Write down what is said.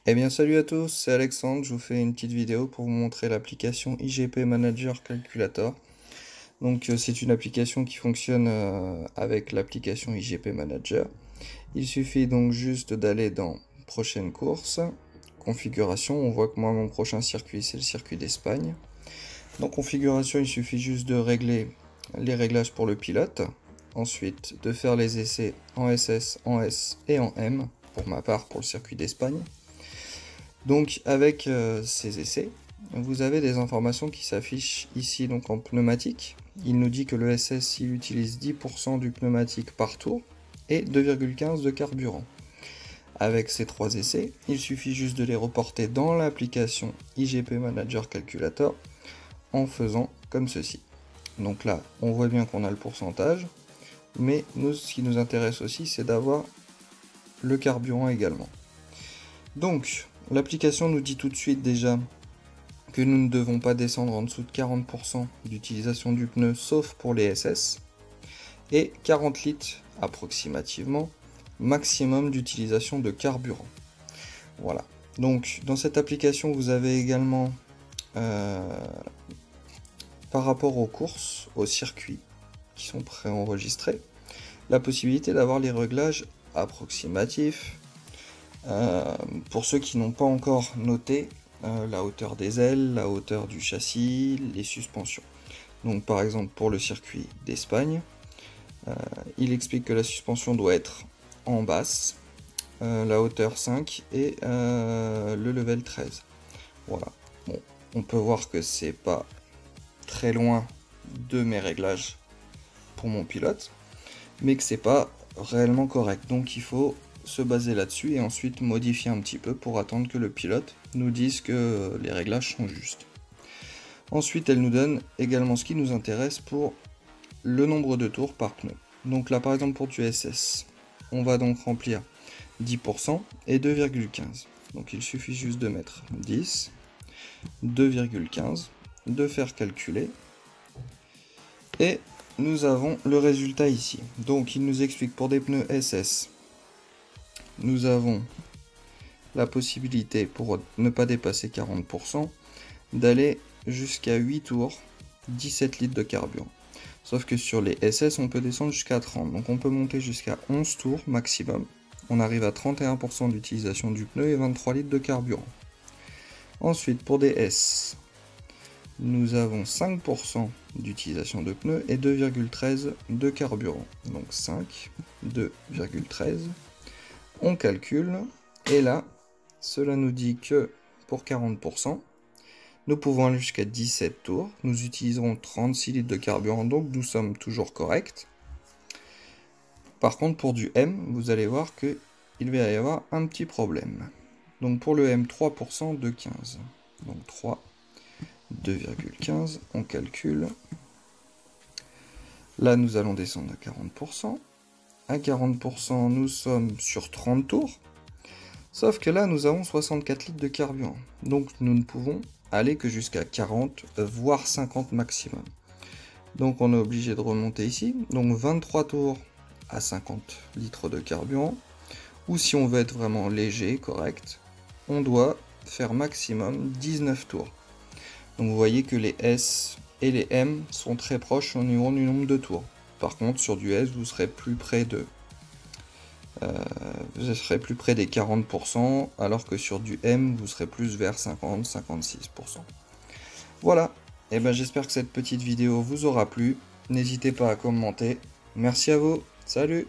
Eh bien salut à tous, c'est Alexandre, je vous fais une petite vidéo pour vous montrer l'application IGP Manager Calculator. Donc c'est une application qui fonctionne avec l'application IGP Manager. Il suffit donc juste d'aller dans prochaine course, configuration, on voit que moi mon prochain circuit c'est le circuit d'Espagne. Dans configuration il suffit juste de régler les réglages pour le pilote, ensuite de faire les essais en SS, en S et en M, pour ma part pour le circuit d'Espagne. Donc avec ces essais, vous avez des informations qui s'affichent ici donc en pneumatique. Il nous dit que le SS il utilise 10% du pneumatique par tour et 2,15 de carburant. Avec ces trois essais, il suffit juste de les reporter dans l'application IGP Manager Calculator en faisant comme ceci. Donc là, on voit bien qu'on a le pourcentage, mais nous, ce qui nous intéresse aussi, c'est d'avoir le carburant également. Donc, l'application nous dit tout de suite déjà que nous ne devons pas descendre en dessous de 40% d'utilisation du pneu, sauf pour les SS, et 40 litres approximativement maximum d'utilisation de carburant. Voilà. Donc, dans cette application, vous avez également, par rapport aux courses, aux circuits qui sont préenregistrés, la possibilité d'avoir les réglages approximatifs. Pour ceux qui n'ont pas encore noté la hauteur des ailes, la hauteur du châssis, les suspensions. Donc par exemple pour le circuit d'Espagne, il explique que la suspension doit être en basse, la hauteur 5 et le level 13. Voilà. Bon, on peut voir que c'est pas très loin de mes réglages pour mon pilote, mais que c'est pas réellement correct. Donc il faut se baser là-dessus et ensuite modifier un petit peu pour attendre que le pilote nous dise que les réglages sont justes. Ensuite, elle nous donne également ce qui nous intéresse pour le nombre de tours par pneu. Donc là, par exemple, pour du SS, on va donc remplir 10% et 2,15. Donc il suffit juste de mettre 10, 2,15, de faire calculer, et nous avons le résultat ici. Donc il nous explique pour des pneus SS, nous avons la possibilité, pour ne pas dépasser 40%, d'aller jusqu'à 8 tours, 17 litres de carburant. Sauf que sur les SS, on peut descendre jusqu'à 30. Donc on peut monter jusqu'à 11 tours maximum. On arrive à 31% d'utilisation du pneu et 23 litres de carburant. Ensuite, pour des S, nous avons 5% d'utilisation de pneus et 2,13 de carburant. Donc 5, 2,13. On calcule, et là, cela nous dit que pour 40%, nous pouvons aller jusqu'à 17 tours. Nous utiliserons 36 litres de carburant, donc nous sommes toujours corrects. Par contre, pour du M, vous allez voir qu'il va y avoir un petit problème. Donc pour le M, 3% de 15. Donc 3, 2,15, on calcule. Là, nous allons descendre à 40%. À 40%, nous sommes sur 30 tours. Sauf que là, nous avons 64 litres de carburant. Donc, nous ne pouvons aller que jusqu'à 40, voire 50 maximum. Donc, on est obligé de remonter ici. Donc, 23 tours à 50 litres de carburant. Ou si on veut être vraiment léger, correct, on doit faire maximum 19 tours. Donc, vous voyez que les S et les M sont très proches au niveau du nombre de tours. Par contre, sur du S, vous serez plus près des 40%, alors que sur du M, vous serez plus vers 50-56%. Voilà, et ben j'espère que cette petite vidéo vous aura plu. N'hésitez pas à commenter. Merci à vous, salut!